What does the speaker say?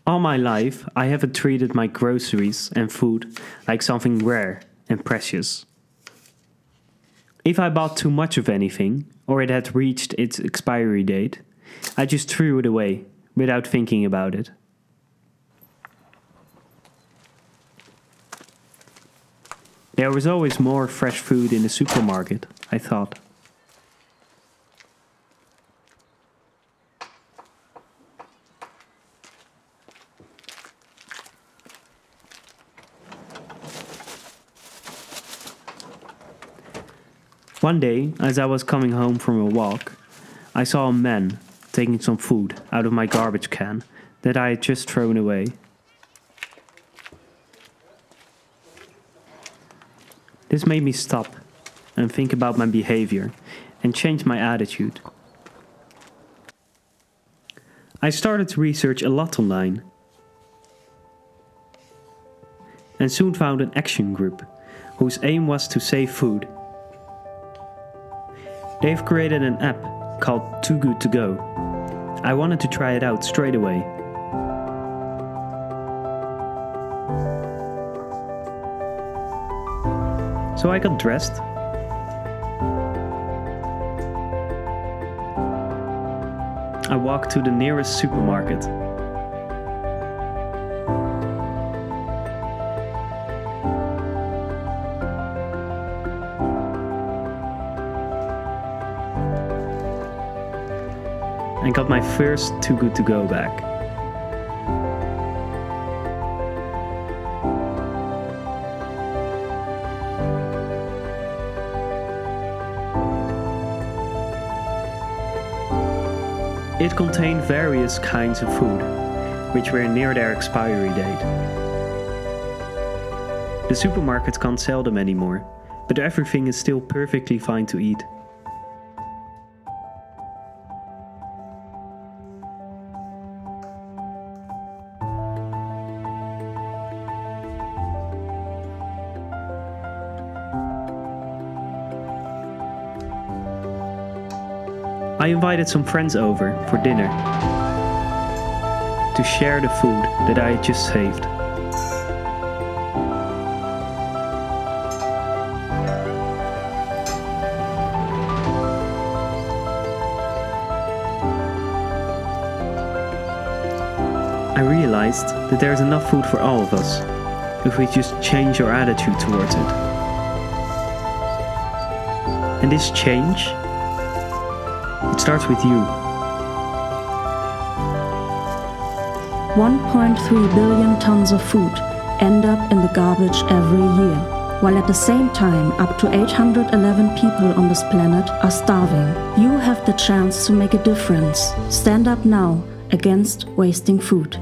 All my life, I have treated my groceries and food like something rare and precious. If I bought too much of anything, or it had reached its expiry date, I just threw it away without thinking about it. There was always more fresh food in the supermarket, I thought. One day, as I was coming home from a walk, I saw a man taking some food out of my garbage can that I had just thrown away. This made me stop and think about my behavior and change my attitude. I started to research a lot online and soon found an action group whose aim was to save food. They've created an app called Too Good To Go. I wanted to try it out straight away. So I got dressed. I walked to the nearest supermarket. And got my first Too Good To Go bag. It contained various kinds of food, which were near their expiry date. The supermarkets can't sell them anymore, but everything is still perfectly fine to eat. I invited some friends over for dinner to share the food that I had just saved. I realized that there is enough food for all of us if we just change our attitude towards it. And this change, it starts with you. 1.3 billion tons of food end up in the garbage every year, while at the same time up to 811 people on this planet are starving. You have the chance to make a difference. Stand up now against wasting food.